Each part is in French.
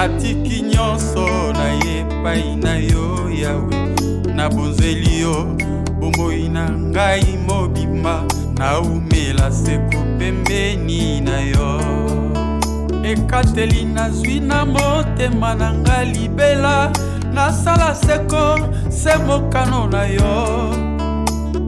natiki nyonso na epai na yo Yawe, nabonzeli yo bomoi na ngai mobimba, naumela seko pembeni na yo. Ekateli nazwi na motema na ngai libela, nasala seko se mokano na yo.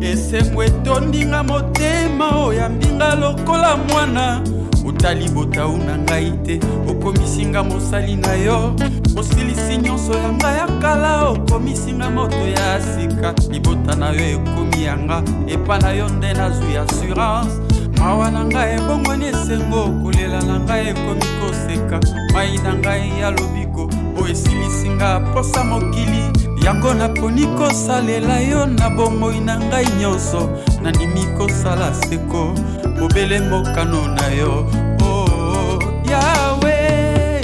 Esengo etondinga motema oyambinga lokola mwana, otali botau na ngai te, okomisinga mosali na yo. Osilisi nyonso ya ngai ya kala, okomisinga moto ya sika. Libota na yo ekomi yanga, epa na yo nde nazwi assurance. Mawa na ngai ebongwani esengo, kolela na ngai ekomi koseka. Mai na ngai ya lobiko, o esilisinga posa mokili. Yango naponi kosalela yo na bomoi na ngai nyonso, nandimi kosala seko bobele mokano na yo. Oh Yawe,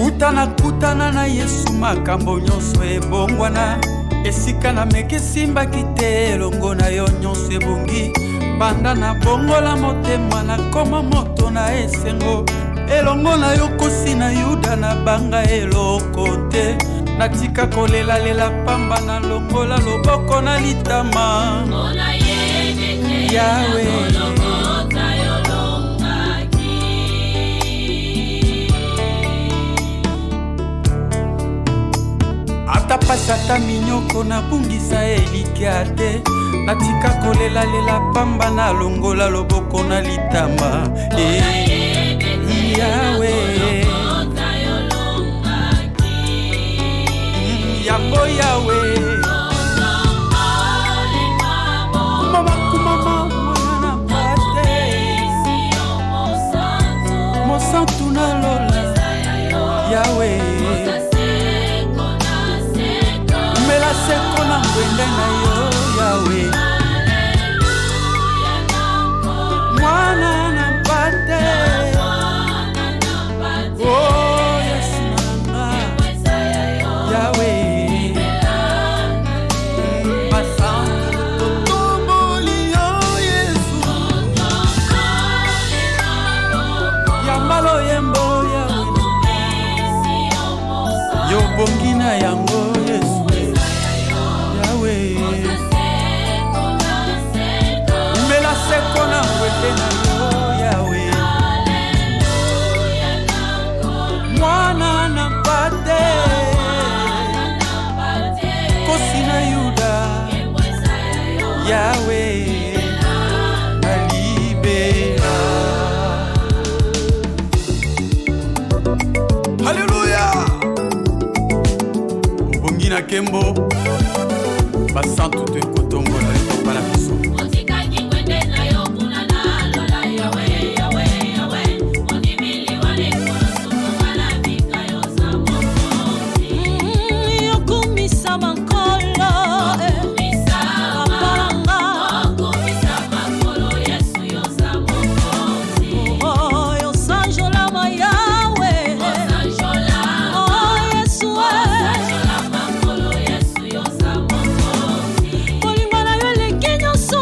uta nakutana na Yesu makambo nyonso ebongwana. Esika na meke simbaki te, elongo na yo nyonso ebongi. Banda na bongola motema na koma moto na esengo, elongo na yo kosi na Yuda na banga eloko te. Natika kolela lela pamba na longola loboko na litama. Yawe, ata pasi ata minyoko na bungisa elikia te. Natika kolela lela pamba na longola loboko na litama. Yawe, yango Yawe, mama kumama mwana pate mosantu na lola. Yawe, mela seko na ngwende na yo Yawe, mwana na pate. Oh Yesu nanga Yawe, basantu tomboli yo Yesu, yambalo yembo Yawe, yo bongi na yango Yesu. Yawe, mela seko na ngwende na yo Yawe, mwana na pate kosi na Yuda. Yawe, alibera. Haleluya, obongi na kembo basantu to ekotongola ekopala biso. Kolingana yo leki nyonso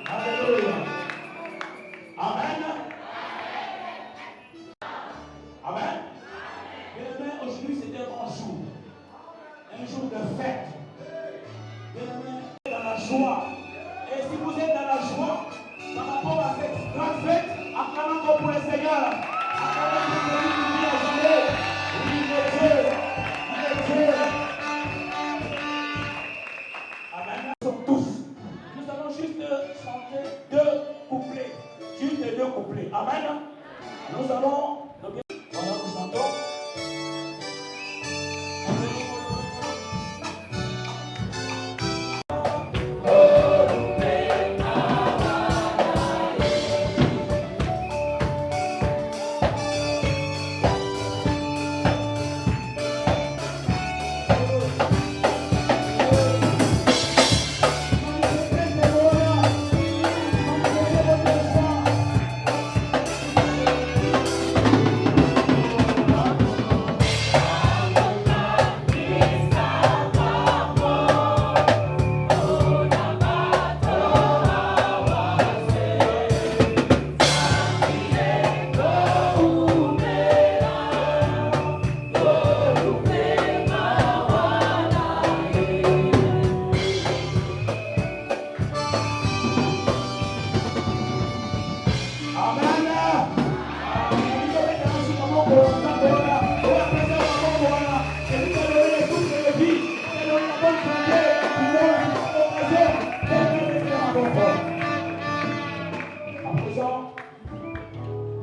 Alléluia. Amen. Amen. Bien-aimé, aujourd'hui c'est un grand jour. Un jour de fête. Bien-aimé, dans la joie. Et si vous êtes dans la joie, par rapport à cette grande fête, acclamons encore pour le Seigneur. Acclamons pour celui qui vit à jamais. Oui, il est Dieu. Il est Dieu. Amen. Nous sommes tous. Nous allons juste chanter 2 couplets. Juste 2 couplets. Amen. Nous allons. Voilà, nous chantons.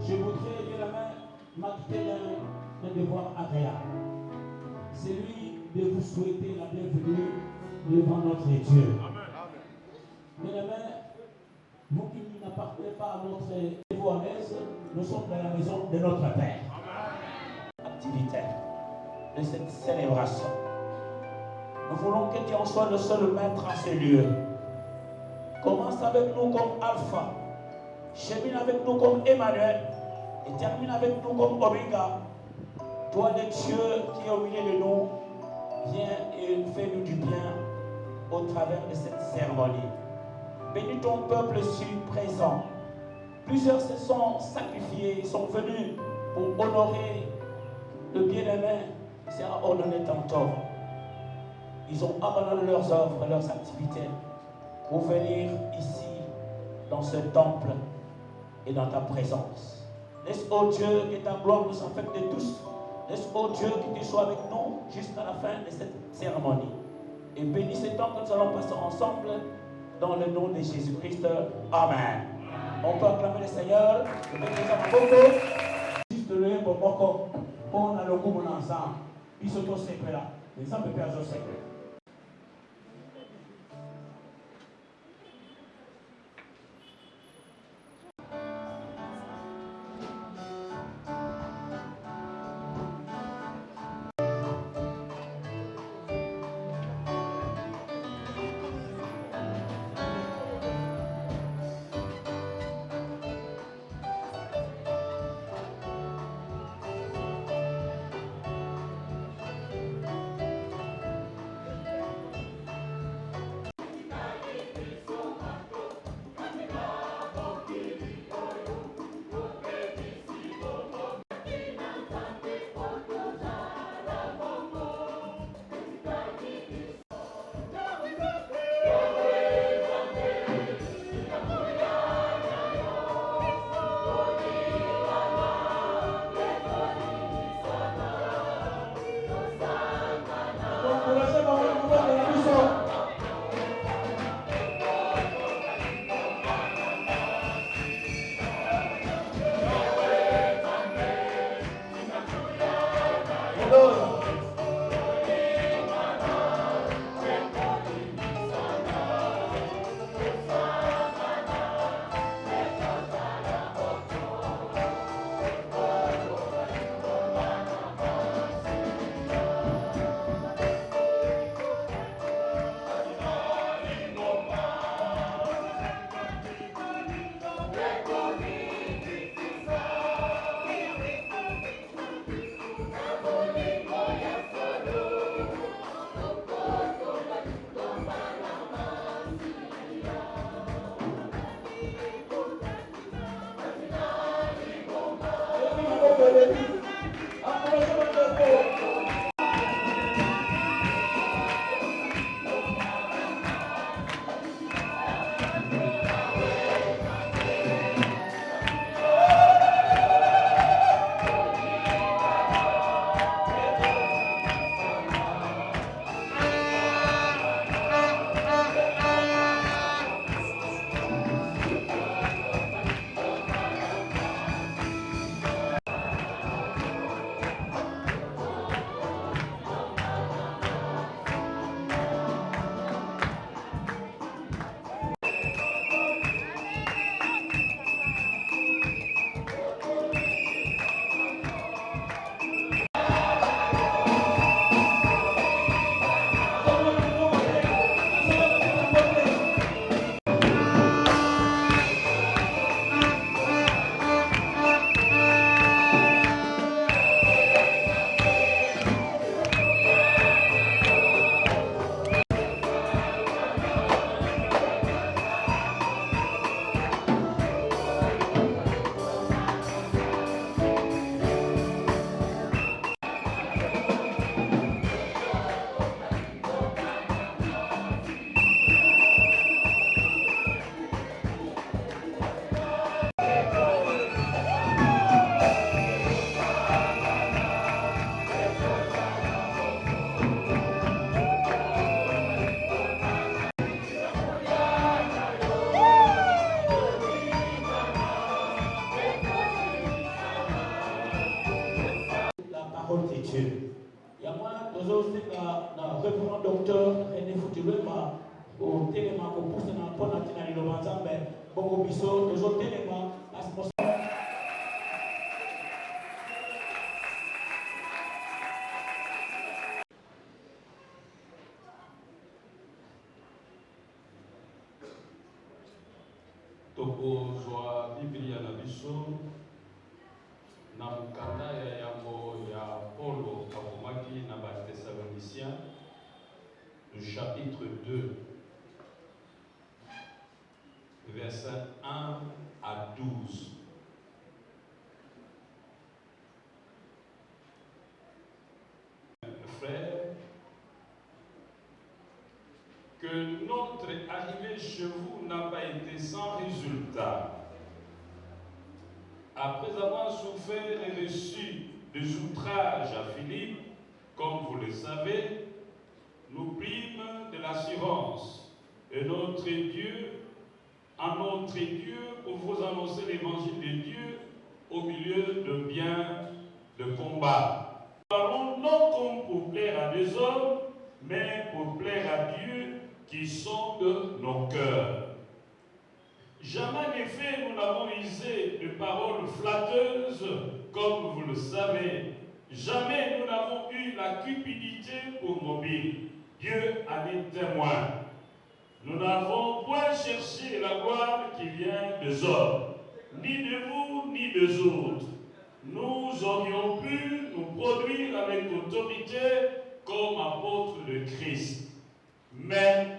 Je voudrais, bien la main, m'acquitter d'un devoir agréable. C'est lui de vous souhaiter la bienvenue devant notre Dieu. Bien la main, vous qui n'appartenez pas à notre niveau à l'aise, nous sommes dans la maison de notre Père. Activité de cette célébration. Nous voulons que Dieu en soit le seul maître en ces lieux. Commence avec nous comme Alpha, chemine avec nous comme Emmanuel et termine avec nous comme Omega. Toi, le Dieu qui est au milieu de nous, viens et fais-nous du bien au travers de cette cérémonie. Bénis ton peuple ici présent. Plusieurs se sont sacrifiés, ils sont venus pour honorer le bien-aimé qui sera ordonné tantôt. Ils ont abandonné leurs œuvres, leurs activités pour venir ici, dans ce temple et dans ta présence. Laisse, ô Dieu, que ta gloire nous affecte de tous. Laisse, ô Dieu, que tu sois avec nous jusqu'à la fin de cette cérémonie. Et bénis ce temps que nous allons passer ensemble dans le nom de Jésus-Christ. Amen. On peut acclamer le Seigneur. Juste le Boboko. On a le goût ensemble. Ils sont tous séparés là. Les hommes peuvent être séparés. au téléma, au pouce dans le pont national de l'Obanzambe, beaucoup biso, les autres téléma, à ce moment. Tokozwa Biblia na biso na mokanda ya yango ya Paulo akomaki na Bathessaloniciens, le chapitre 2, versets 1 à 12. Frères, que notre arrivée chez vous n'a pas été sans résultat. Après avoir souffert et reçu des outrages à Philippe, comme vous le savez, nous prîmes de l'assurance et notre Dieu pour vous annoncer l'évangile de Dieu au milieu de bien de combat. Nous parlons non comme pour plaire à des hommes, mais pour plaire à Dieu qui sonde nos cœurs. Jamais en effet nous n'avons usé de paroles flatteuses, comme vous le savez. Jamais nous n'avons eu la cupidité pour mobile. Dieu en est témoin. Nous n'avons point cherché la gloire qui vient des hommes, ni de vous, ni des autres. Nous aurions pu nous produire avec autorité comme apôtres de Christ. Mais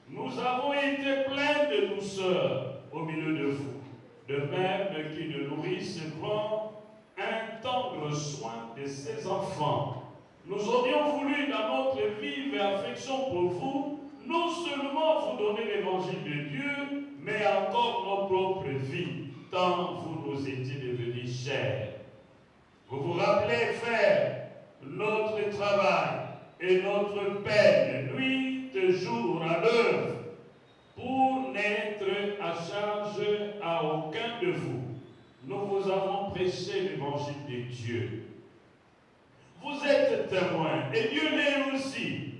nous avons été pleins de douceur au milieu de vous, de même qu'une nourrice prend un tendre soin de ses enfants. Nous aurions voulu, dans notre vive affection pour vous, non seulement vous donner l'évangile de Dieu, mais encore nos propres vies, tant vous nous étiez devenus chers. Vous vous rappelez, frères, notre travail et notre peine, nuit et jour à l'œuvre, pour n'être à charge à aucun de vous. Nous vous avons prêché l'évangile de Dieu. Vous êtes témoins, et Dieu l'est aussi,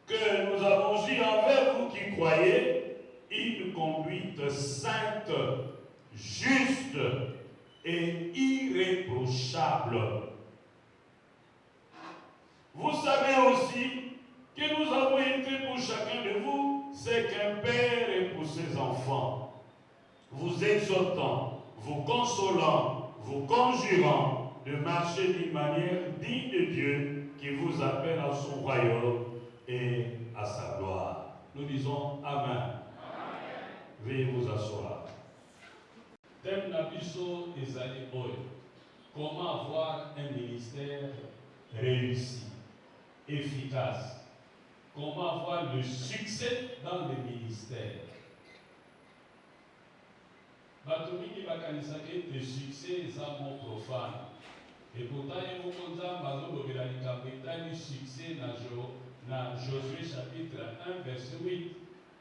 que nous avons eu envers vous qui croyez une conduite sainte, juste et irréprochable. Vous savez aussi que nous avons été pour chacun de vous ce qu'un père est pour ses enfants, vous exhortant, vous consolant, vous conjurant de marcher d'une manière digne de Dieu qui vous appelle à son royaume et à sa gloire. Nous disons Amen. Amen. Veuillez vous asseoir. Thème Nabiso Ezali Boy. Comment avoir un ministère réussi, efficace? Comment avoir le succès dans le ministère? Batomiki bakanisaki le succès est un mot profane. Et pourtant, il faut qu'on ait le succès dans Josué chapitre 1, verset 8.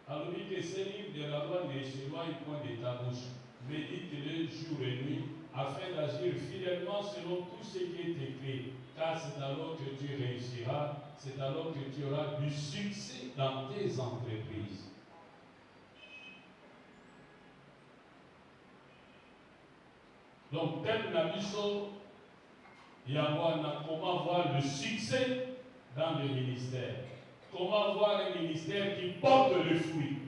Alors, dit que ce livre de la loi ne s'éloigne point de ta bouche. Médite-le jour et nuit, afin d'agir fidèlement selon tout ce qui est écrit. Car c'est alors que tu réussiras, c'est alors que tu auras du succès dans tes entreprises. Donc, thème Nabiso, comment avoir le succès dans le ministère. Comment avoir un ministère qui porte le fruit.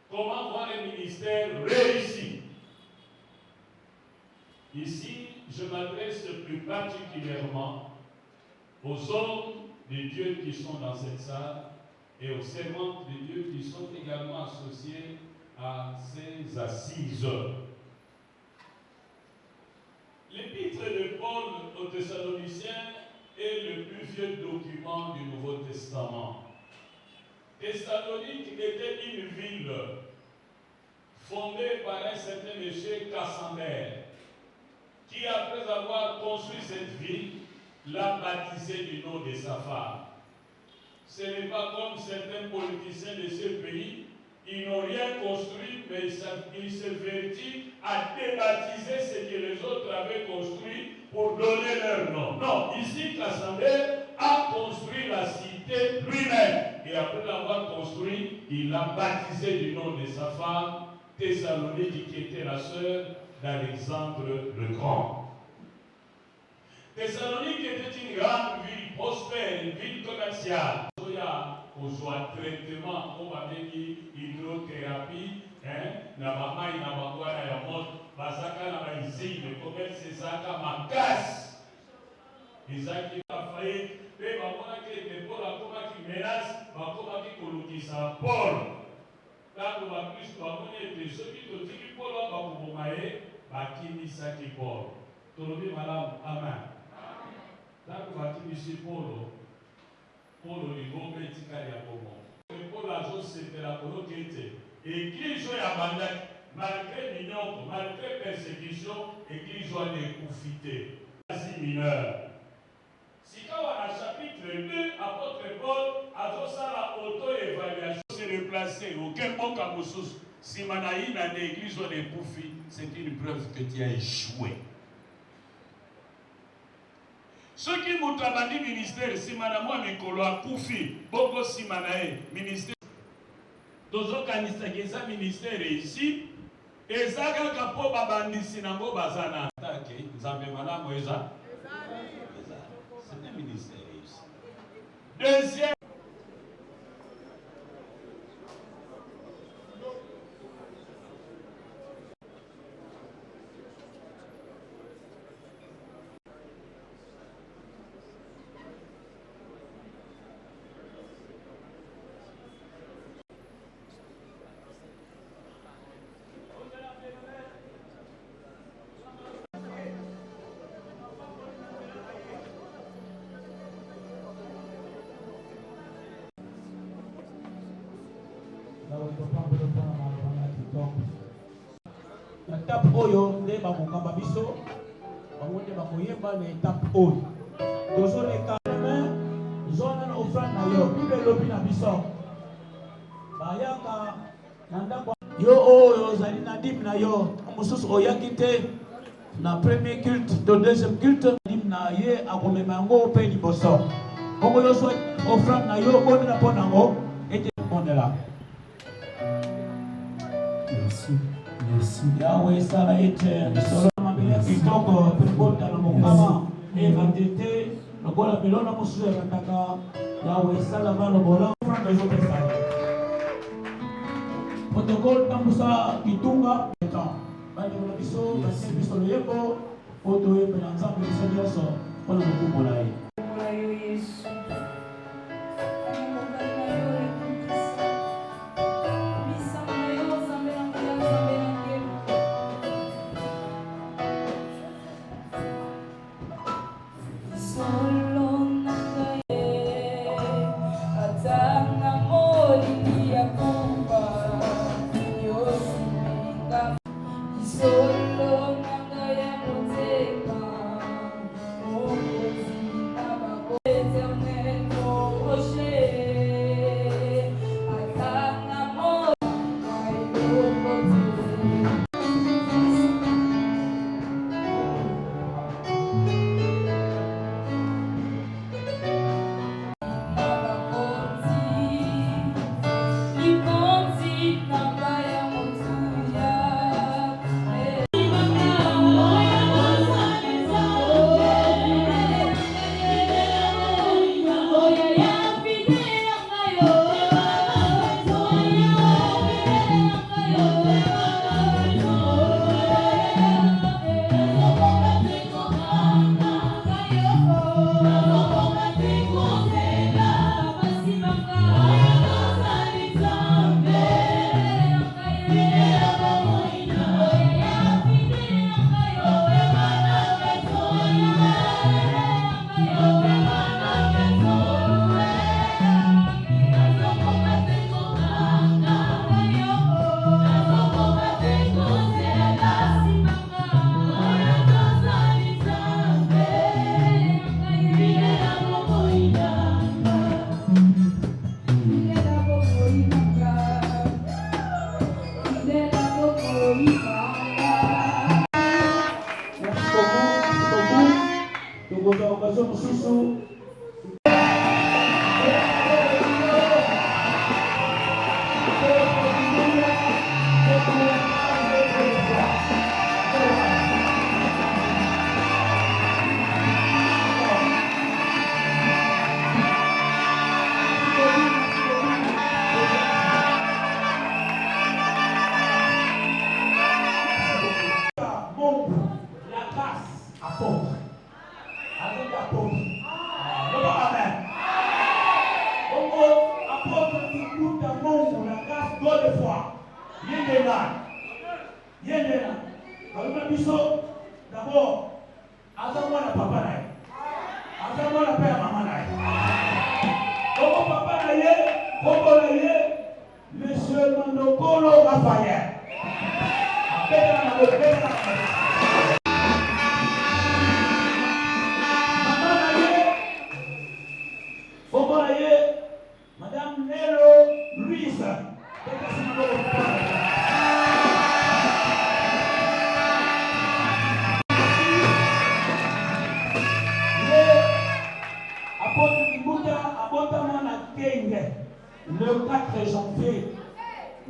Comment avoir un ministère réussi. Ici, je m'adresse plus particulièrement aux hommes de Dieu qui sont dans cette salle et aux servantes de Dieu qui sont également associés à ces assises. L'épître de Paul aux Thessaloniciens est le plus vieux document du Nouveau Testament. Thessalonique était une ville fondée par un certain monsieur Cassander, qui, après avoir construit cette ville, l'a baptisé du nom de sa femme. Ce n'est pas comme certains politiciens de ce pays, ils n'ont rien construit, mais ils se vertissent à débaptiser ce que les autres avaient construit pour donner leur nom. Non, ici, Cassander a construit la cité cité lui-même. Et après l'avoir construit, il l'a baptisé du nom de sa femme, Thessalonique, qui était la sœur d'Alexandre le Grand. Thessalonique était une grande ville prospère, une ville commerciale. Il y a un traitement, on va dire hydrothérapie, na mama ina bangwana ya moto, basaka na baizine, commerce ezaka makasi. Ezaki na faillite, pe bamonaki ete Paul akomaki menace, bakomaki kolukisa Paul. Tango bakristo bamoni ete soki totiki Paul bakoboma ye, bakimisaki Paul. Tolobi malamu, amen. Tango bakimisi Paul libo etikali ya bomo. Paul azosepela koloki ete église ya bandaki, malgré minyoko, malgré persécution, église wana ekufi te. Asie mineure. Sikawa na chapitre 2, apôtre Paul azosala auto-évaluation. Se déplacer, aucun mboka mosusu. Sima na ye na l'église wana ekufi, c'est une preuve que tu as échoué. Ceux qui m'ont abandonné ministère, sima na moi mikolo akufi, boko sima na ye ministère. Tozokanisa keza ministère ici, ezaka kapo babandisi nango bazana. Atake, nzambe malamu eza. C'est un ministère ici. Deuxième. La tape oyo nde bakokamba biso bango nde bakoyemba na etape oyo tozoleka zona na offrande na yo bible elobi na biso bayaka na ndako yo oyo ozali na dime na yo mosusu oyaki te na premier culte to deuxième culte dime na ye akomema yango mpe liboso bongo nyonso offrande na yo bondela mpo nango ete bondela. Yahweh sala ete solo mabele kitoko pekota na mokama evangete lokola bilona mosusu yakataka Yahweh sala balo bola franga yo pesa protocole tambusa kitunga etan bali na biso basi biso loyebo oto ye pena nzambe biso nyonso mpona mokumbola ye.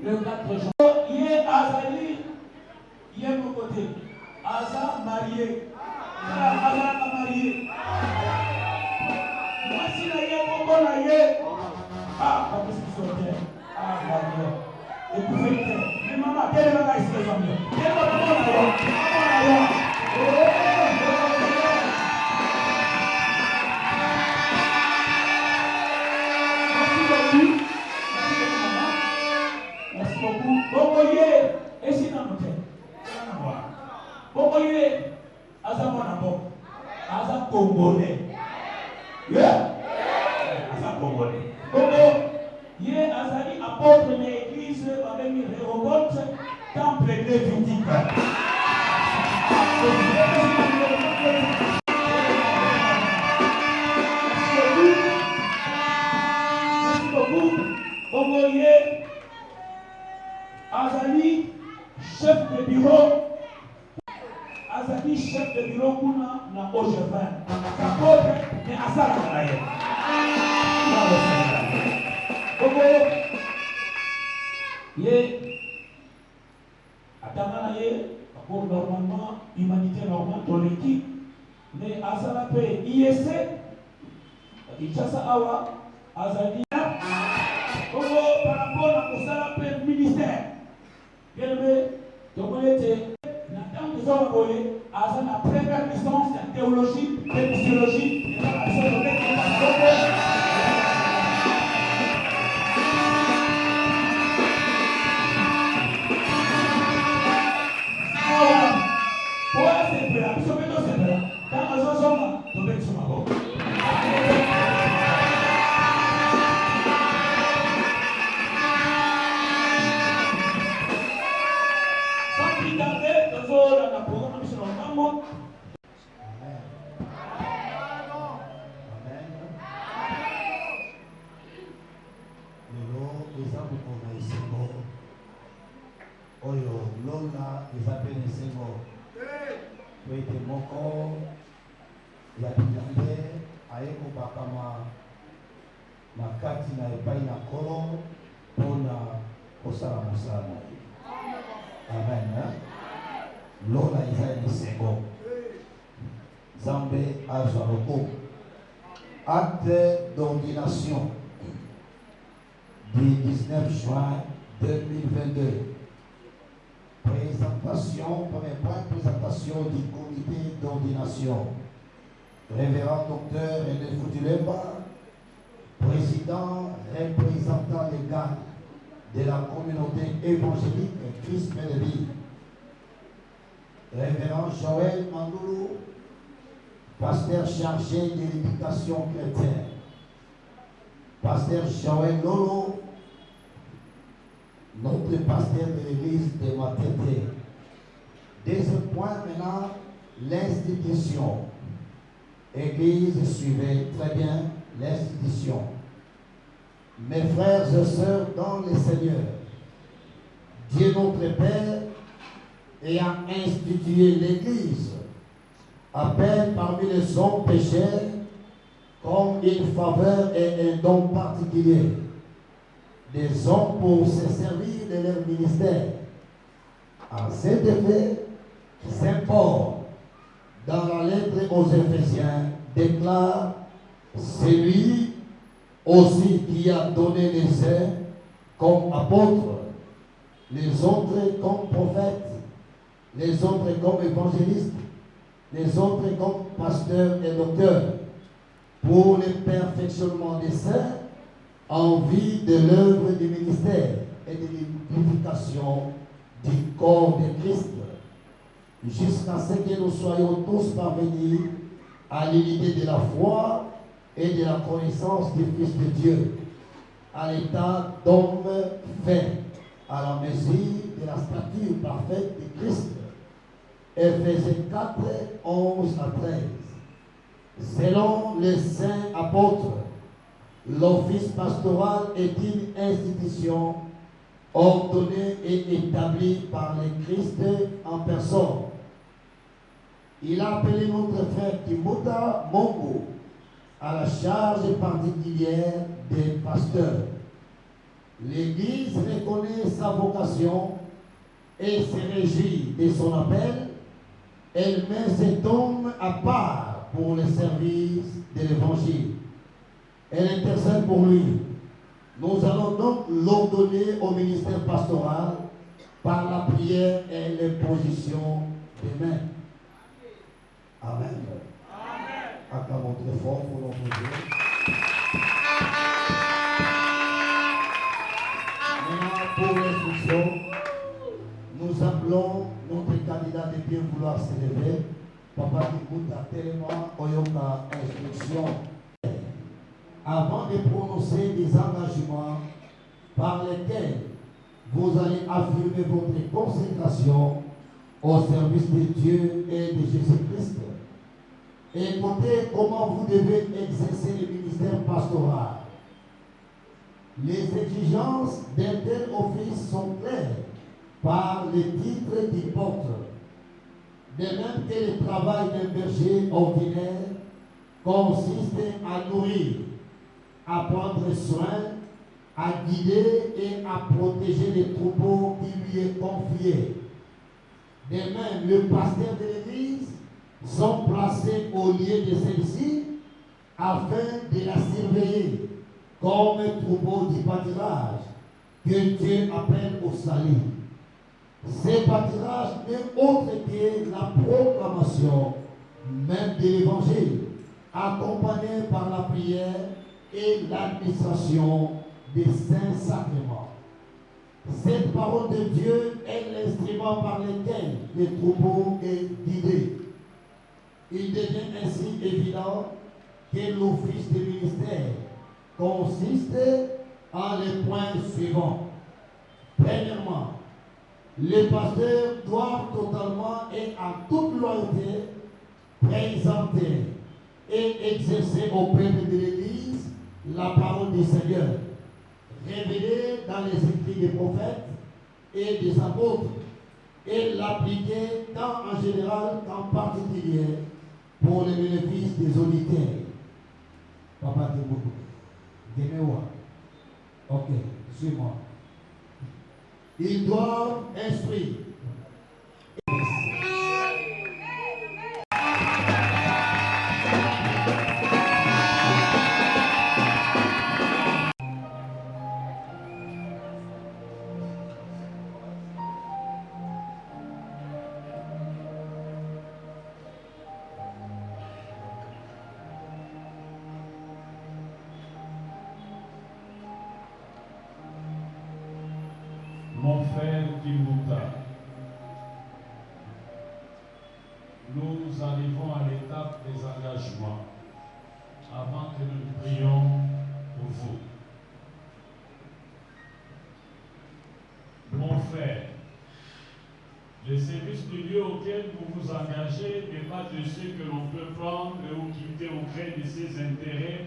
Le 4 janvier, il est Azali, il est mon côté. Aza marié, Aza marié. Moi si la yé, pourquoi la yé? Ah, pas que c'est sorti. Ah, marié. Et vous faites, mais maman, quel est le gars ici, les amis? Quel est le gars? Bokoye, esi na note. Bokoye, aza mwana bo. Aza Congolais. Yeah. Aza Congolais. Bokoye, ye azali apôtre de l'église avec une révolte temple lévitique. Merci beaucoup. Bokoye. Azali, chef de bureau, Azali, chef de bureau, kuna na Ogevin. Kakote, ne asala kalaye. Koko, ye, atangana ye, pour normalement, humanité normale dans l'équipe, mais asala pe IEC, Kinshasa awa, Azali, Koko, par rapport à Kosala pe ministère. Bien aimé, donc on était dans le temps à la première licence en théologie, en physiologie, et dans la société de la Oyo Lola Isabelle Sengo. Wete moko ya bilambe ayeko bakama makati na epai na kolo pona kosala mosala. Amen. Lola Isabelle Sengo. Zambe Azaroko. Acte d'ordination du 19 juin 2022. Présentation, premier point, présentation du comité d'ordination. Révérend docteur René Foutulemba, président représentant légal de la communauté évangélique Christ Mélanie. Révérend Joël Mandoulou, pasteur chargé de l'éducation chrétienne. Pasteur Joël Lolo, notre pasteur de l'église de Matete. Deuxième point maintenant, l'institution. Église, suivez très bien l'institution. Mes frères et sœurs dans le Seigneur, Dieu notre Père, ayant institué l'église, appelle parmi les hommes pécheurs comme une faveur et un don particulier des hommes pour se servir de leur ministère. En cet effet, Saint Paul, dans la lettre aux Éphésiens, déclare: c'est lui aussi qui a donné les uns comme apôtres, les autres comme prophètes, les autres comme évangélistes, les autres comme pasteurs et docteurs, pour le perfectionnement des saints, en vue de l'œuvre du ministère et de l'édification du corps de Christ, jusqu'à ce que nous soyons tous parvenus à l'unité de la foi et de la connaissance du Fils de Dieu, à l'état d'homme fait, à la mesure de la stature parfaite de Christ. Éphésiens 4, 11 à 13. Selon les saints apôtres, l'office pastoral est une institution ordonnée et établie par le Christ en personne. Il a appelé notre frère Timotha Mongo à la charge particulière des pasteurs. L'Église reconnaît sa vocation et se réjouit de son appel. Elle met cet homme à part pour le service de l'Évangile. Elle intercède pour lui. Nous allons donc l'ordonner au ministère pastoral par la prière et l'imposition des mains. Amen. Acclamons très fort pour notre Dieu. Maintenant, pour l'instruction, nous appelons notre candidat de bien vouloir s'élever. Papa Kikuta tellement oyoka instruction. Avant de prononcer des engagements par lesquels vous allez affirmer votre consécration au service de Dieu et de Jésus-Christ. Écoutez comment vous devez exercer le ministère pastoral. Les exigences d'un tel office sont claires par les titres qui portent. De même que le travail d'un berger ordinaire consiste à nourrir, à prendre soin, à guider et à protéger les troupeaux qui lui est confié. De même, le pasteur de l'Église sont placés au lieu de celle-ci afin de la surveiller comme un troupeau du pâturage que Dieu appelle au salut. Ce pâturage n'est autre que la proclamation même de l'Évangile, accompagnée par la prière et l'administration des saints sacrements. Cette parole de Dieu est l'instrument par lequel le troupeau est guidé. Il devient ainsi évident que l'office de ministère consiste en les points suivants. Premièrement, les pasteurs doivent totalement et en toute loyauté présenter et exercer auprès de l'Église la parole du Seigneur, révélée dans les écrits des prophètes et des apôtres, et l'appliquer tant en général qu'en particulier pour le bénéfice des auditeurs. Papa Teboudou, Genewa. Ok, suis-moi. Ils doivent instruire. Mon frère Timotha, nous arrivons à l'étape des engagements avant que nous prions pour vous. Mon frère, le service de Dieu auquel vous vous engagez n'est pas de ce que l'on peut prendre ou quitter au gré de ses intérêts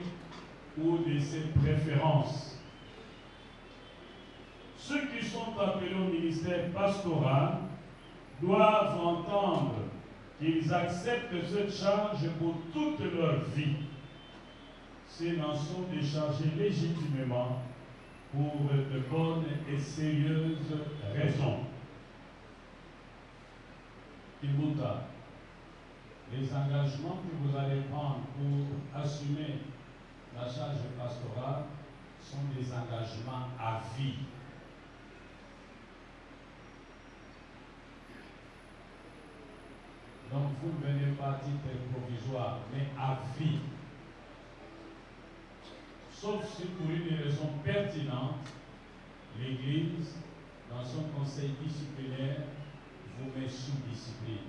ou de ses préférences. Ceux qui sont appelés au ministère pastoral doivent entendre qu'ils acceptent cette charge pour toute leur vie. Ces n'en sont déchargés légitimement pour de bonnes et sérieuses raisons. Kibuta, les engagements que vous allez prendre pour assumer la charge pastorale sont des engagements à vie. Donc vous ne venez pas à titre provisoire, mais à vie. Sauf si pour une raison pertinente, l'Église, dans son conseil disciplinaire, vous met sous discipline.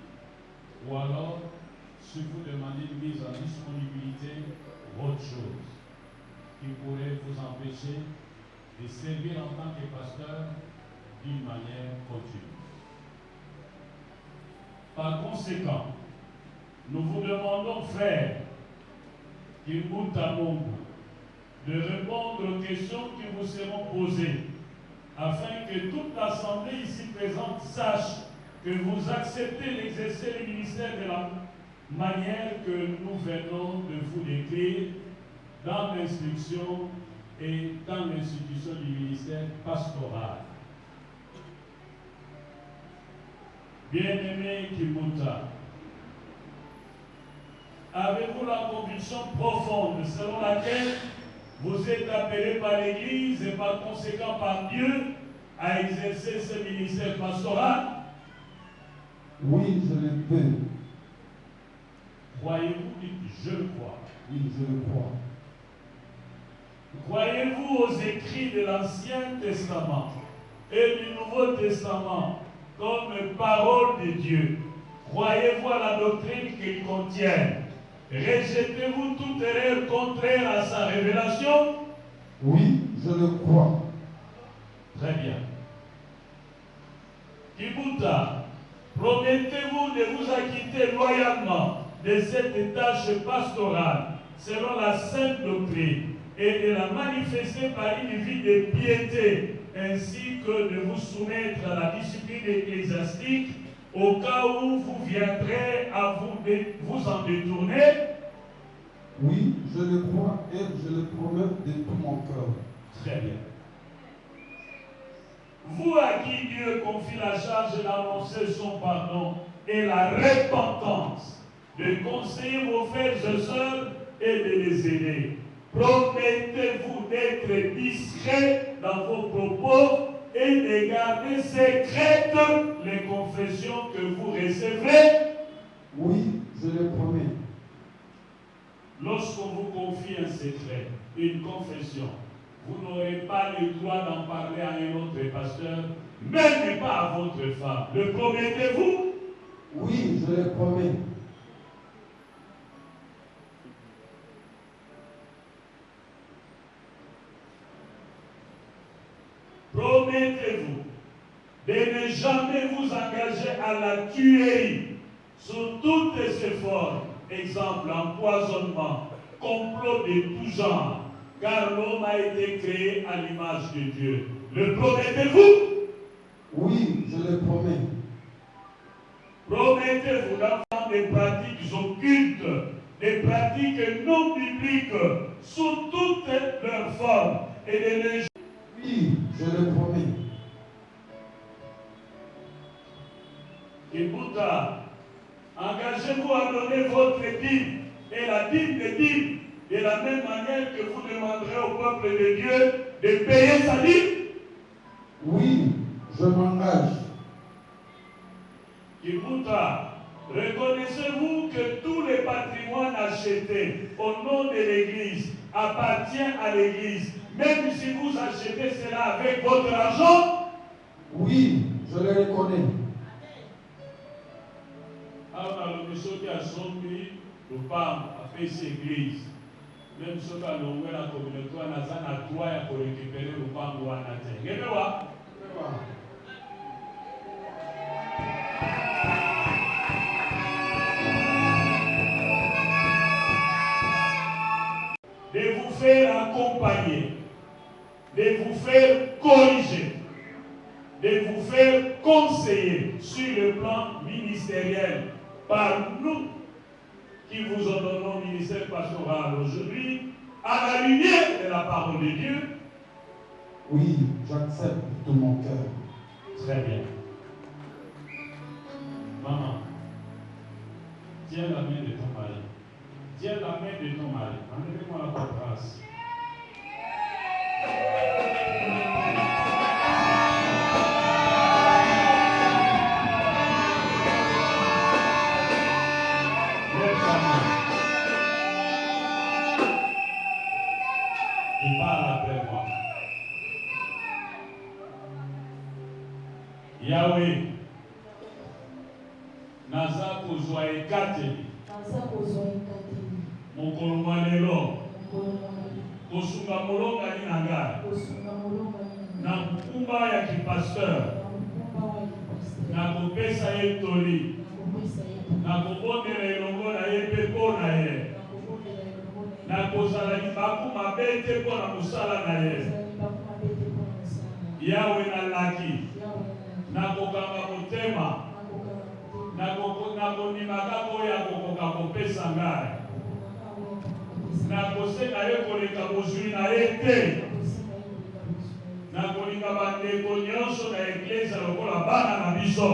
Ou alors, si vous demandez une mise en disponibilité, autre chose qui pourrait vous empêcher de servir en tant que pasteur d'une manière continue. Par conséquent, nous vous demandons, frères, Kibuta Mungu, de répondre aux questions qui vous seront posées, afin que toute l'Assemblée ici présente sache que vous acceptez d'exercer le ministère de la manière que nous venons de vous décrire dans l'instruction et dans l'institution du ministère pastoral. Bien-aimé Kibuta, avez-vous la conviction profonde selon laquelle vous êtes appelé par l'Église et par conséquent par Dieu à exercer ce ministère pastoral? Oui, je le peux. Croyez-vous? Dites, je le crois. Oui, je le crois. Croyez-vous aux écrits de l'Ancien Testament et du Nouveau Testament comme parole de Dieu? Croyez-vous à la doctrine qu'ils contiennent? Rejetez-vous toute erreur contraire à sa révélation? Oui, je le crois. Très bien. Kibuta, promettez-vous de vous acquitter loyalement de cette tâche pastorale selon la sainte doctrine et de la manifester par une vie de piété, ainsi que de vous soumettre à la discipline ecclésiastique au cas où vous viendrez à vous en détourner? Oui, je le crois et je le promets de tout mon cœur. Très bien. Vous à qui Dieu confie la charge d'annoncer son pardon et la repentance, de conseiller vos frères et sœurs et de les aider, promettez-vous d'être discret dans vos propos et de garder secrètes les confessions que vous recevez? Oui, je le promets. Lorsqu'on vous confie un secret, une confession, vous n'aurez pas le droit d'en parler à un autre pasteur, même pas à votre femme. Le promettez-vous? Oui, je le promets. Promettez-vous de ne jamais vous engager à la tuerie sous toutes ses formes, exemple empoisonnement, complot de tout genre, car l'homme a été créé à l'image de Dieu. Le promettez-vous? Oui, je le promets. Promettez-vous d'avoir des pratiques occultes, des pratiques non bibliques, sous toutes leurs formes, et de les... Oui, je le promets. Kibuta, engagez-vous à donner votre dîme et la dîme des dîmes de la même manière que vous demanderez au peuple de Dieu de payer sa dîme? Oui, je m'engage. Kibuta, reconnaissez-vous que tous les patrimoines achetés au nom de l'Église appartiennent à l'Église, même si vous achetez cela avec votre argent? Oui, je le reconnais. Alors, le monsieur qui a sombi, le pape a fait cette église. Même ceux qui ont loué la communauté, on a droit à récupérer le pape ou à la terre. De vous faire accompagner, de vous faire corriger, de vous faire conseiller sur le plan ministériel par nous qui vous ordonnons le ministère pastoral aujourd'hui, à la lumière de la parole de Dieu, Oui, j'accepte de tout mon cœur. Très bien. Maman, tiens la main de ton mari. Tiens la main de ton mari. Amenez-moi la grâce. Tu parles après moi. Yahweh, naza kozwa ekateli. Mokolo mwa lelo. Kosunga molongani na ngai. Na nkumba ya kipasteur. Na kopesa ye toli. Na kobondela elongo na ye mpe mpo na ye. Na kozala libaku mabe te mpo na mosala na ye. Yawe nalaki. Na kokanga motema. Na kondima kaka oyo akokoka kopesa ngai. Na kosenga ye koleka bozwi na ye te. Na kolinga bandeko nyonso na eklezia lokola bana na biso.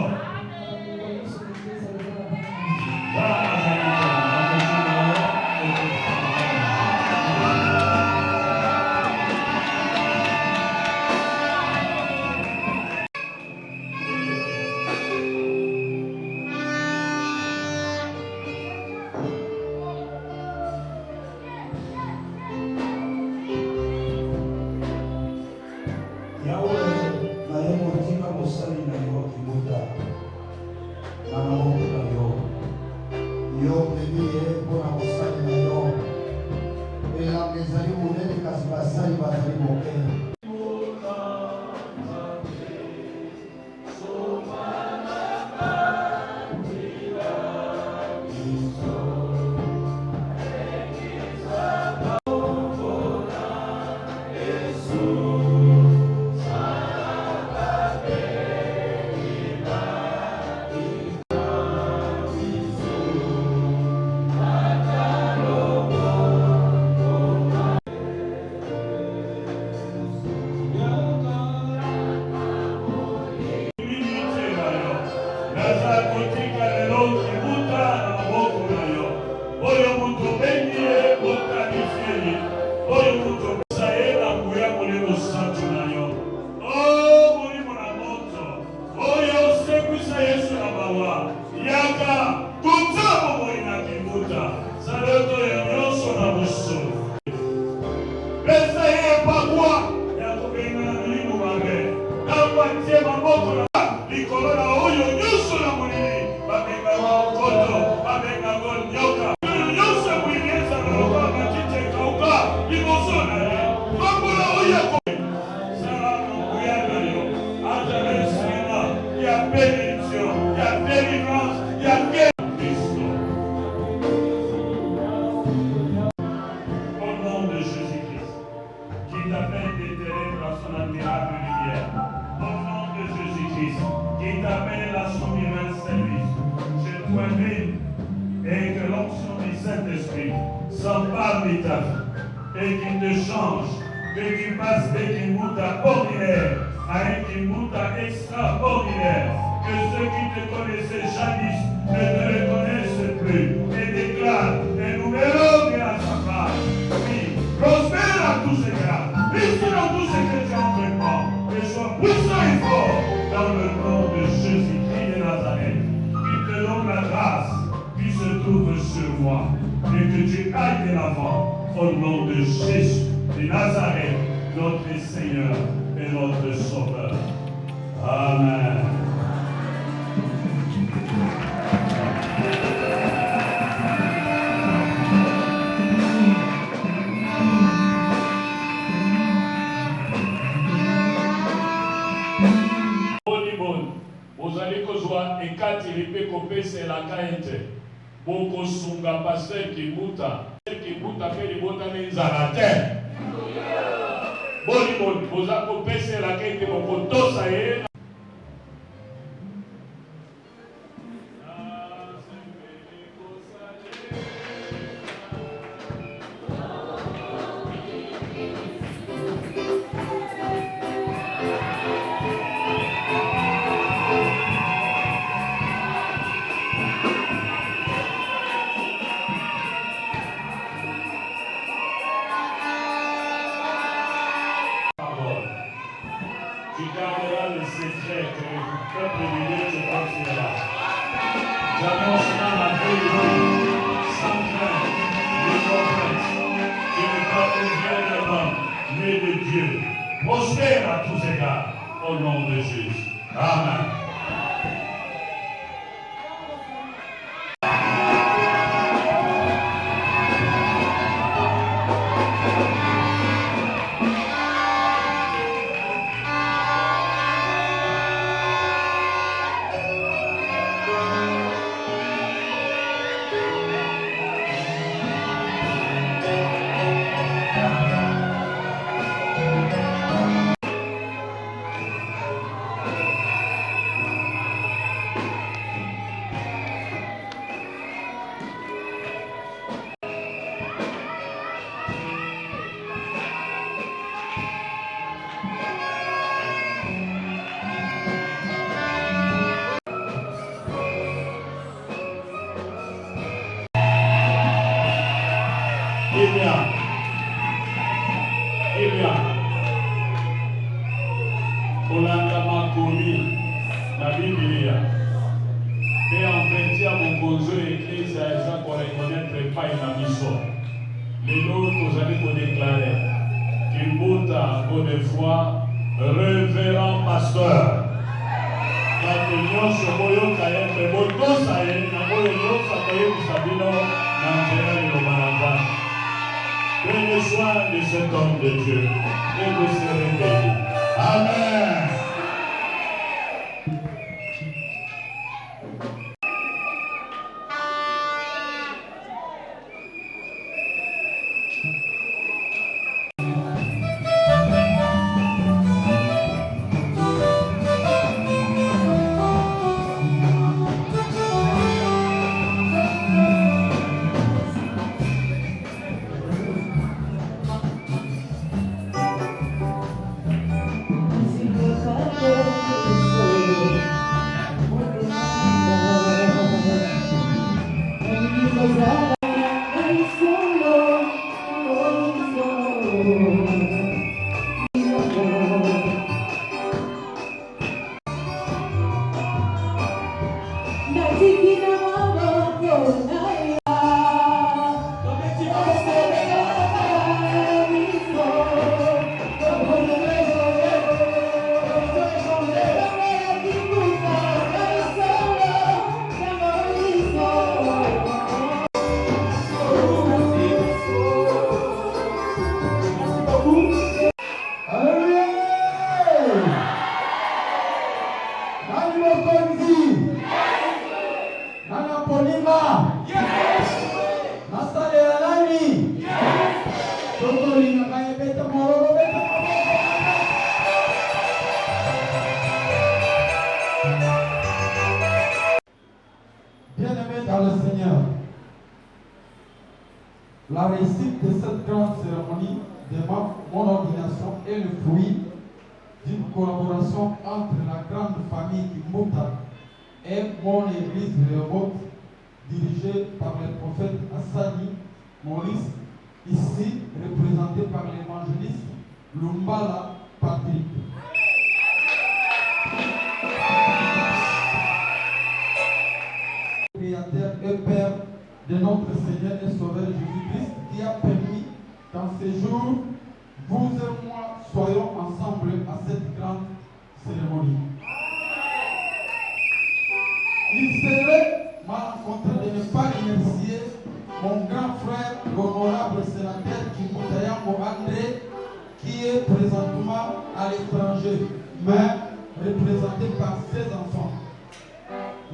Et qui te change, que tu passes de Kimbuta ordinaire à un Kimbuta extraordinaire, que ceux qui te connaissaient jadis ne te reconnaissent plus, et déclare un numéro grâce à toi. Oui, prospère à tous ces gars, réussis dans tous ces que tu entreprends, et sois puissant et fort dans le nom de Jésus-Christ de Nazareth, qui te donne la grâce qui se trouve sur moi, et que tu ailles de l'avant. Au nom de Jésus de Nazareth, notre Seigneur et notre Sauveur. Amen. Vous allez kozwa ekati lipe kopesa la kainte. Boko sunga pasteur Kimbuta. Kimbuta pe libota nzala te. Boni boza kopesa la kainte bokotosa ye. peuple de Dieu, je crois que c'est là. J'annonce dans la vie sans crainte, de complexe, qui ne pas ouvrir de l'homme, mais de Dieu. Prospère à tous égards, au nom de Jésus. Amen. Olanda makomi na Biblia. Mais en fait, mon conjoint l'église a déjà qu'on reconnaître pas une mission. Les noms que vous allez vous déclarer. Kimbuta, bonne foi, révérend pasteur. Bato nyonso boyoka ye mpe botosa ye na boyo nyonso akoyebisa bino na nzela liloba na Nzambe. Prenez soin de cet homme de Dieu et de ses réveils. Amen. Bien-aimés dans le Seigneur, la réussite de cette grande cérémonie de mon ordination est le fruit d'une collaboration entre la grande famille Kimbuta et mon église Rehoboth, dirigée par le prophète Assani Maurice, ici représenté par l'évangéliste Lumbala Patrick. Créateur et Père de notre Seigneur et Sauveur Jésus-Christ, qui a permis qu'en ces jours, vous et moi soyons ensemble à cette grande cérémonie. Il serait malencontreux de ne pas remercier mon grand frère, l'honorable sénateur Kimbuta André, qui est présentement à l'étranger, mais représenté par ses enfants.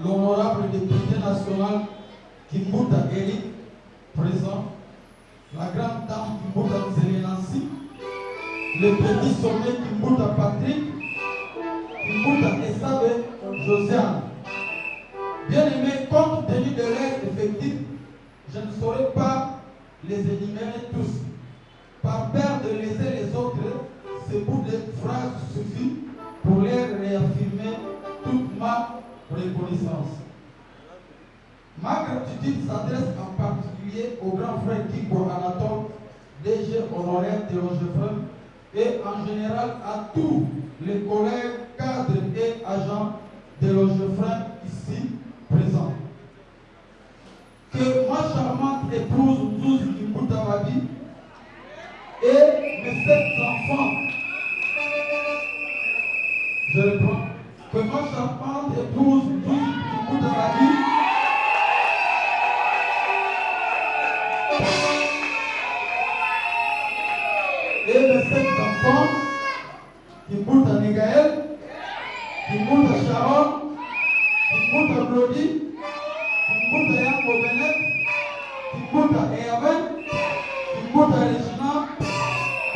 L'honorable député national Kimbuta Eric, présent, la grande dame Kimbuta Zelenansi, le petit sommet Kimbuta Patrick, Kimbuta Esabe Josiane. Bien-aimés, compte tenu de leur effectif, je ne saurais pas les énumérer tous. Par peur de laisser les autres, ce bout de phrase suffit pour leur réaffirmer toute ma reconnaissance. Ma gratitude s'adresse en particulier au grand frère Kiko Anatole, DG honoraire de Rochefort, et en général à tous les collègues, cadres et agents de Logefrère ici présents. Que ma charmante épouse Nzouzi Kimbuta Babi et mes 7 enfants, je reprends, que ma charmante épouse Nzouzi Kimbuta Babi et mes 7 enfants, Kimbuta Negaël, Kimbuta Sharon, Kimbuta Brody, Kimbuta Yango Benet, Kimbuta Eaven, Kimbuta Regina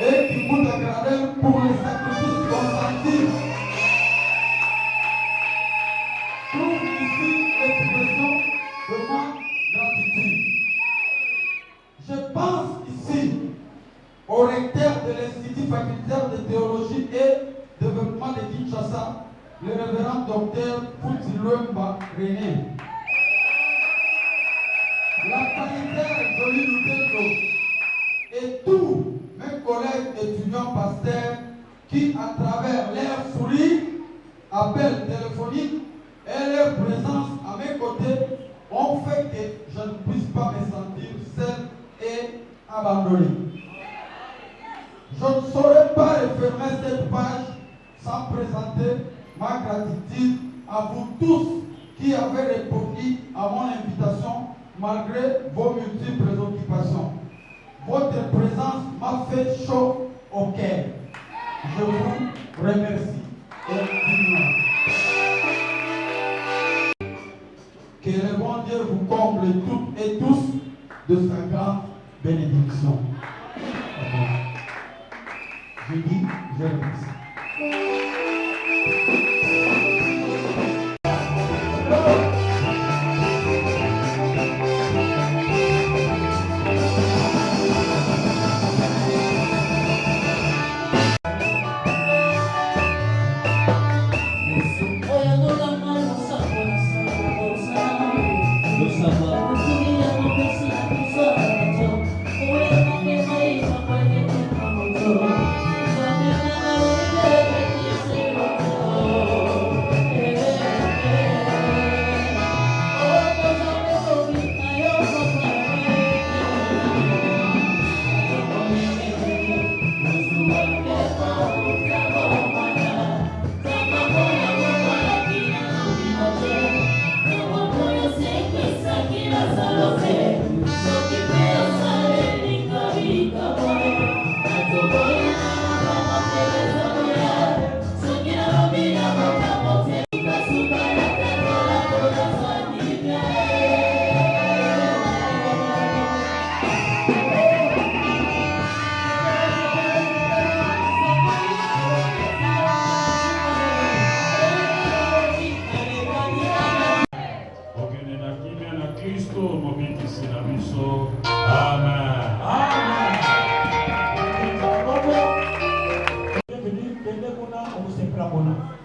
et Kimbuta Gradel pour les sacrifices consentis. Trouve ici l'expression de ma gratitude. Je pense ici au recteur de l'Institut facultaire de théologie et développement de Kinshasa, le révérend docteur Foutilwemba René. La paritaire Jolie Lutello et tous mes collègues étudiants pasteurs qui, à travers leur sourire, appels téléphoniques et leur présence à mes côtés, ont fait que je ne puisse pas me sentir seul et abandonné. Je ne saurais pas refermer cette page sans présenter ma gratitude à vous tous qui avez répondu à mon invitation malgré vos multiples occupations. Votre présence m'a fait chaud au cœur. Je vous remercie infiniment. Que le bon Dieu vous comble toutes et tous de sa grande bénédiction. Amen. Je dis, je remercie.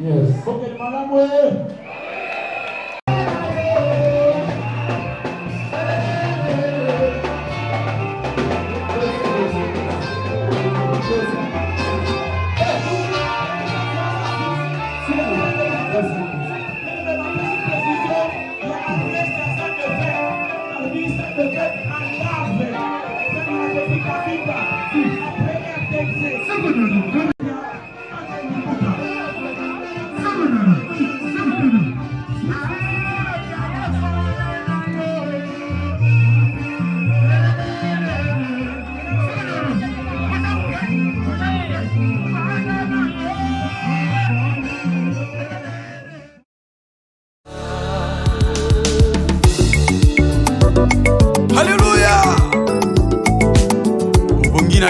Yes.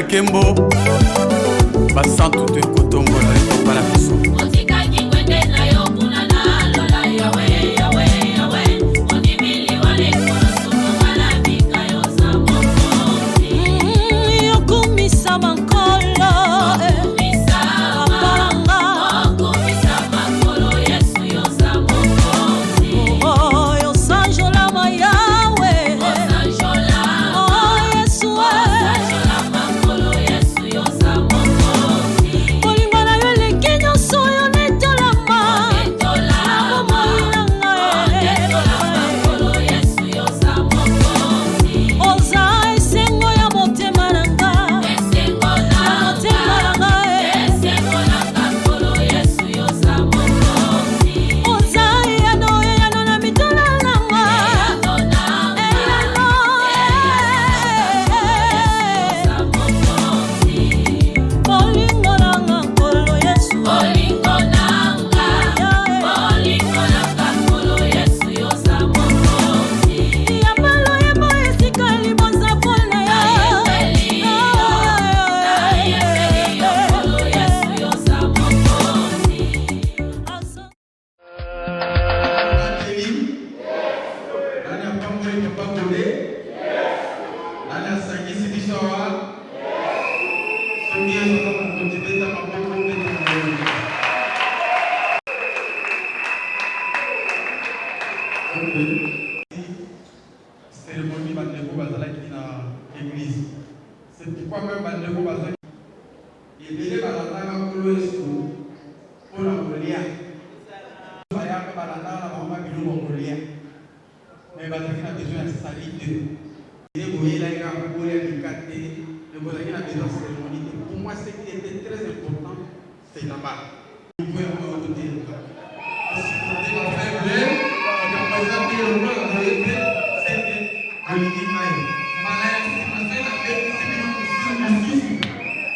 Kembo basantu te kotombola ekopala biso otikaki kwende na yo kuna na lola yawe yawe yawe onimili wale kola soto wala bika yo za mokozi yokumisa mankolo yokumisa mankolo yesu yo za mokozi yo sanjola mayawe sanjola yesu Bolingo na yo Cérémonie Bandeko Bazalaki na l'église. C'est pourquoi même Bandeko Bazalaki et les balatanga kolo esu pour la kolia. Bayaka balanda na mama biloko kolia. Mais bazalaki na besoin de salide. Et boyela ira kolia likate. Mais bazalaki na besoin de cérémonie. Pour moi, ce qui était très important, c'est là-bas. Vous pouvez avoir au côté là. Parce que quand on fait blé, on a présenté le roi dans le blé, c'était à l'unimaï. Malaya, c'est ma fête, la fête, c'est bien,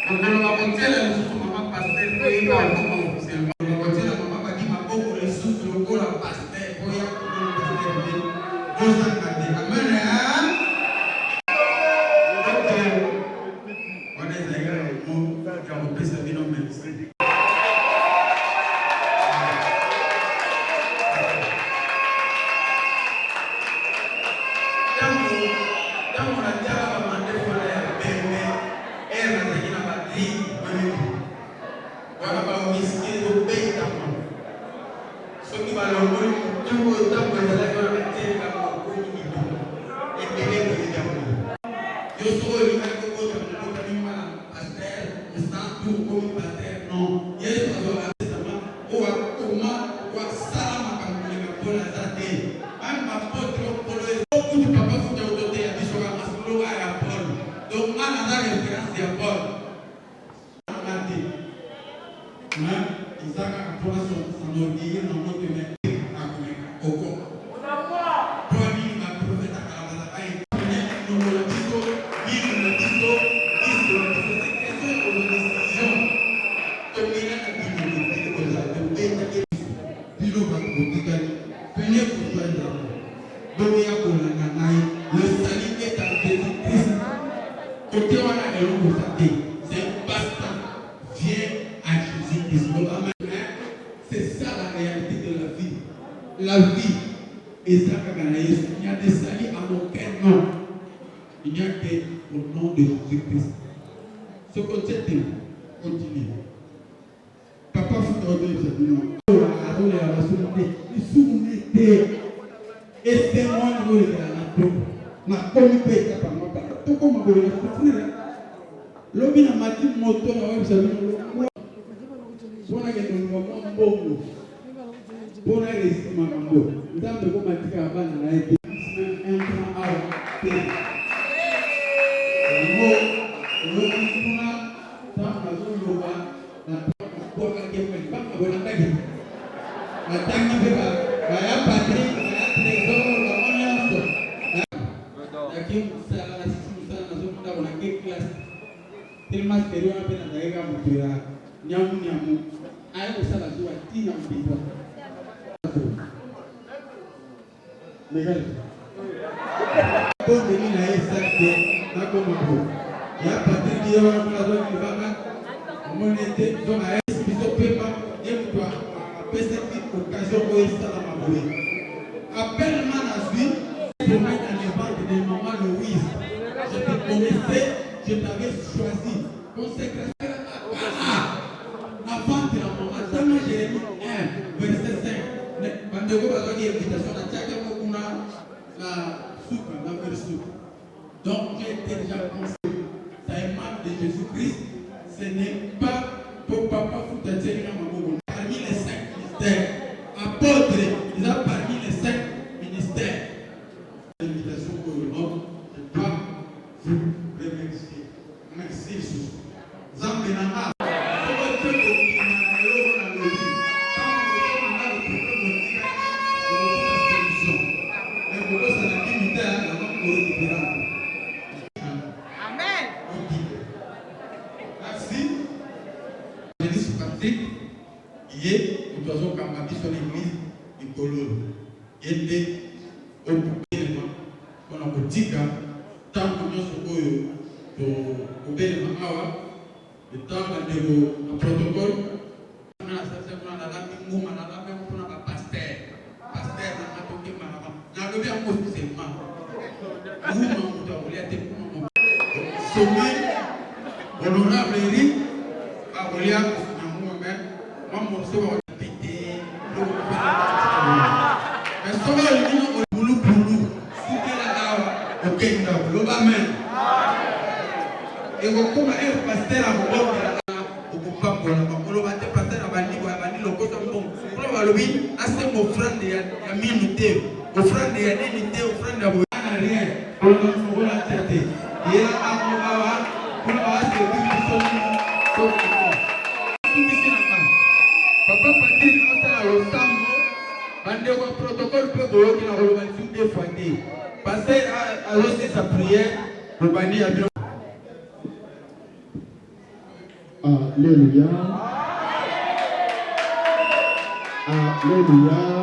on va continuer la sous maman pasteur pour y avoir c'est on va continuer la maman va dire ma beaucoup les sous le go la pasteur pour y avoir le pasteur deux ans gardé amen donc on est d'ailleurs on peut se dire non mais dans mon diable va demander pour la bébé elle va dire voilà, on risque de payer ta main. Ce qui va le voir, tout le temps, vous allez voir la terre comme un et payer pour les gamins. Je suis au lieu de pasteur, on sent tout comme pasteur. Non, il y a des choses à testament. Ou à comment, ou à Salama, comme on l'a pour la santé. Même ma pote, pour le tout du papa, faut que vous donnez à des choses à Masolo à Paul. Donc, on a la référence à Paul. Isaka akatoa sanodia na moto na akumeka oko. Kwa nini maprofeta kalabala bai? Kuna nungo tito, bilu na tito, iso na tito. C'est une décision. Tomina na bilu kwa za tupenda bilu ba kutikani. Pene kutwenda. Domi yako na ngai. Le salut est en Jésus-Christ. Côté wana eloko sate. C'est basta. Viens à Jésus-Christ. C'est ça la réalité de la vie. La vie est ça qu'il y a des salis à aucun nom. Il n'y a qu'au nom de Jésus-Christ. Ce côté continue. Papa faut te redonner ce nom. Et c'est moi qui vous le dis. Ma communauté est capable de me parler. Tout comme vous le dites. L'homme n'a pas dit moto na web service. Bona ke no mbongo bona resi mambo ndambe ko matika bana na ete entra au te mo kuna tamba zuluba na kwa ke kwa bona ndage matanga beba ya patri ya trésor la monnaie lakini sala na sisi sana na zunda bona ke class tellement sérieux na pena daika mutira nyamu ayo sala zuwa tina mbizwa Miguel bonde ni na esate na komako ya patri yo na plazo ni baba monete zona espiso pepa yemtwa pese ki occasion ko esala maboye appelle manazui pour mettre en avant de maman Louise je te connaissais je t'avais choisi consécration avant de la maman, dans Jérémie 1, verset 5, quand vous avez l'invitation, la soupe, la soupe. Donc, j'ai été déjà pensé, ça est marque de Jésus-Christ, ce n'est pas pour papa Foutaté, parmi les 5 ministères, apôtres, ils ont parmi les 5 ministères. L'invitation pour le nom, je dois vous remercier. Merci Jésus. Zambénama. Amen. Merci. Jésus Patrick, il est au toison Kamati sur l'église du Coloro. Il était au gouvernement. On a dit que tant que nous sommes au gouvernement, le temps de le protocole, on a la pasteur. Pasteur, sommet honorable Eric Abolia Namoumé, moi mon soeur pété, mais Alléluia. Alléluia.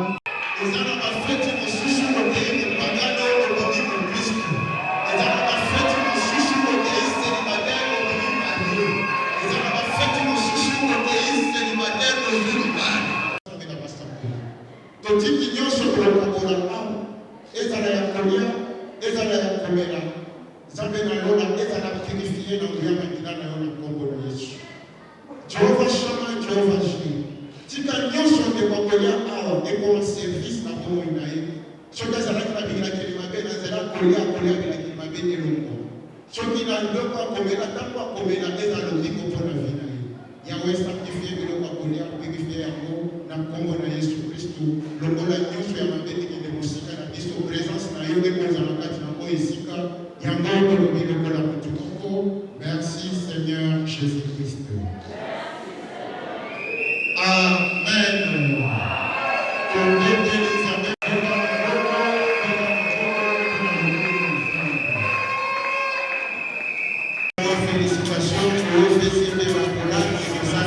Jehovah Shammah, Jehovah Jireh. Tika nyosho de bakolia ao de kwa service na kwa inaye. Shoka sana kuna bigina kelima be na zera kolia bila kelima be ni lungo. Shoki na ndoko komela tambo komela eza lobiko pona vina ye. Yawe sanctifier bilo bakolia purifier yango na kombo na Yesu Kristo. Longola nyosho ya mabete ki demosika na biso présence na yo de kwa zakati na kwa isika. Yango lobiko kola kutukuko. Merci Seigneur Jésus-Christ. Amen. Félicitations pour féliciter la collage de ça.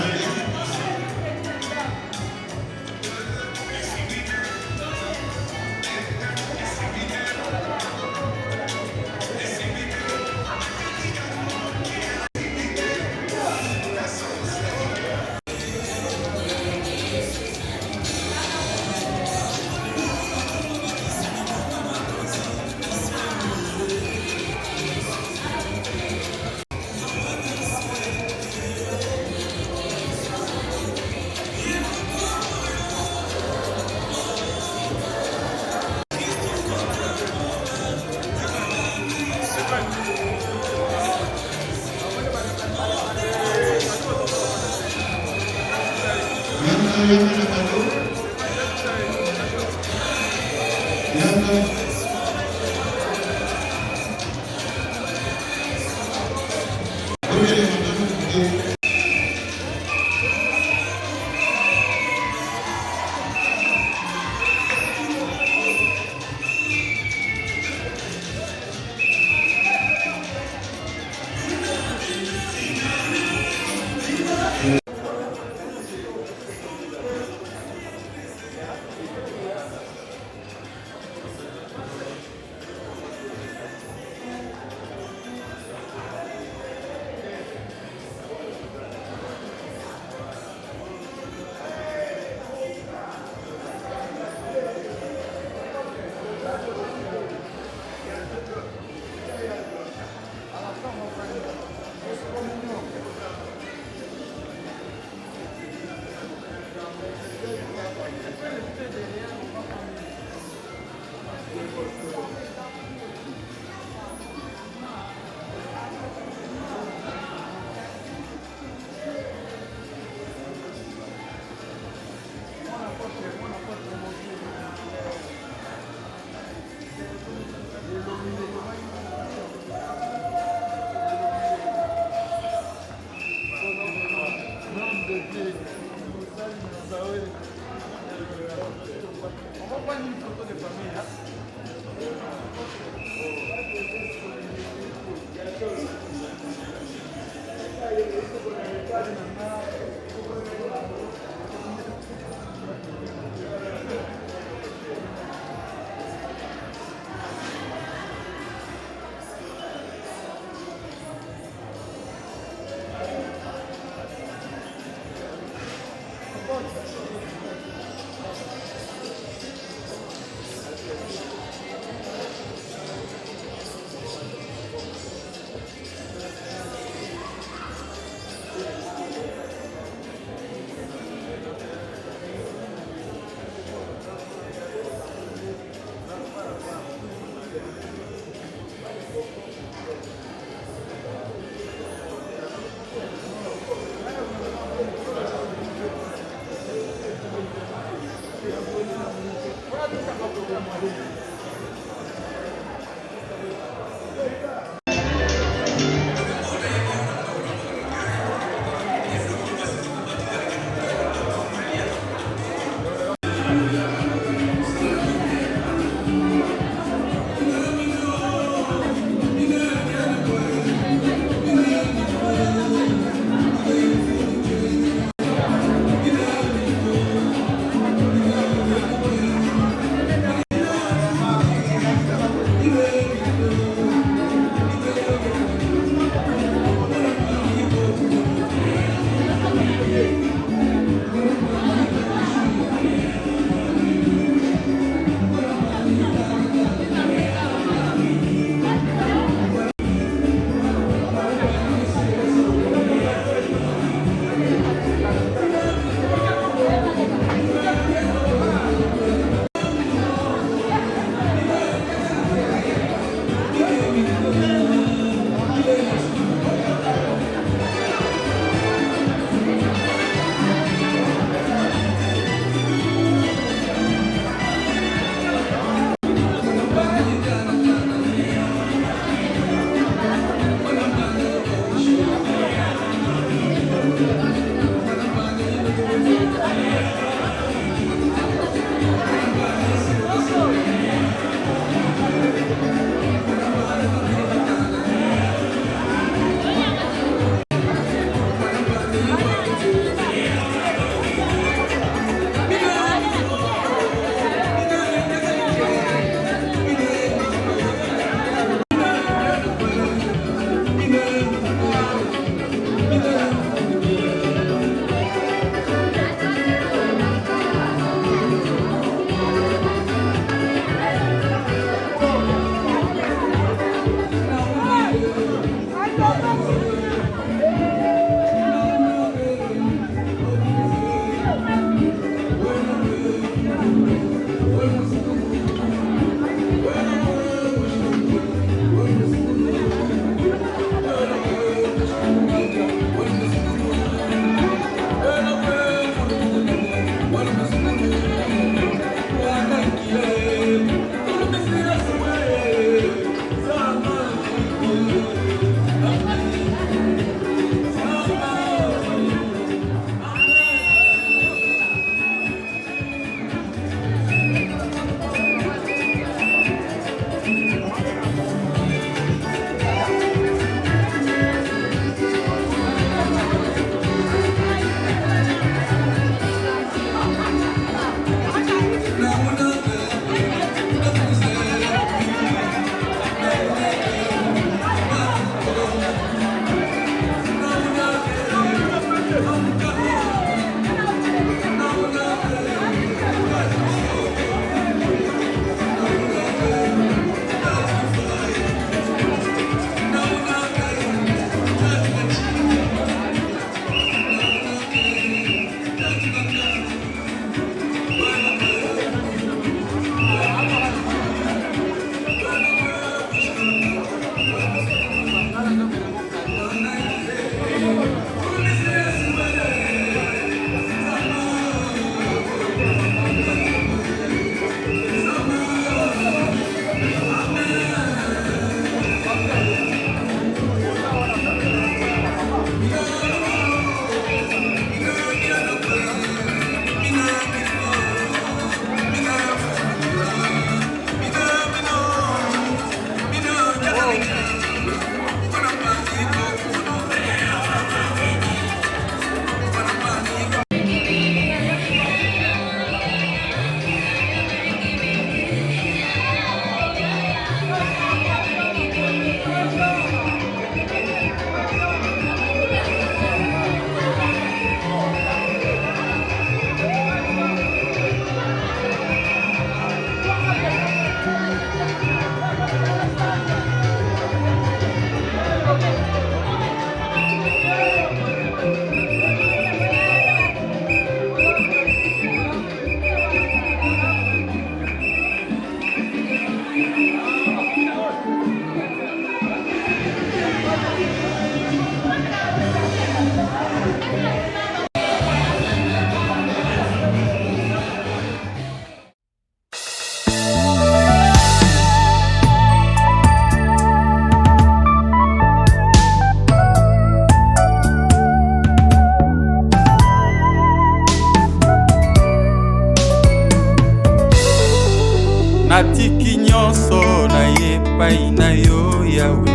natiki nyonso na ye epai na yo Yawe,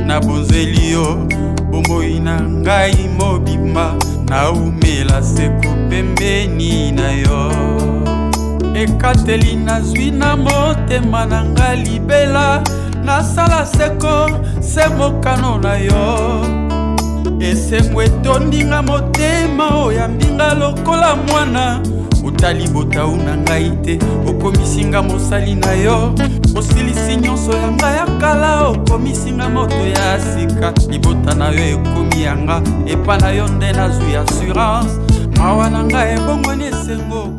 nabonzeli yo bomoi na ngai mobimba, naumela seko pembeni na yo. Ekateli nazwi na motema na nga libela, nasala seko se mokano na yo. Esengo etondinga motema oyambinga lokola mwana, utalibota una ngai te, okomisinga mosali na yo. Osilisi nyonso ya ngai ya kala, okomisinga moto ya sika. Libota na yo ekomi yanga, epa na yo nde nazwi assurance. Mawa na ngai ebongwani esengo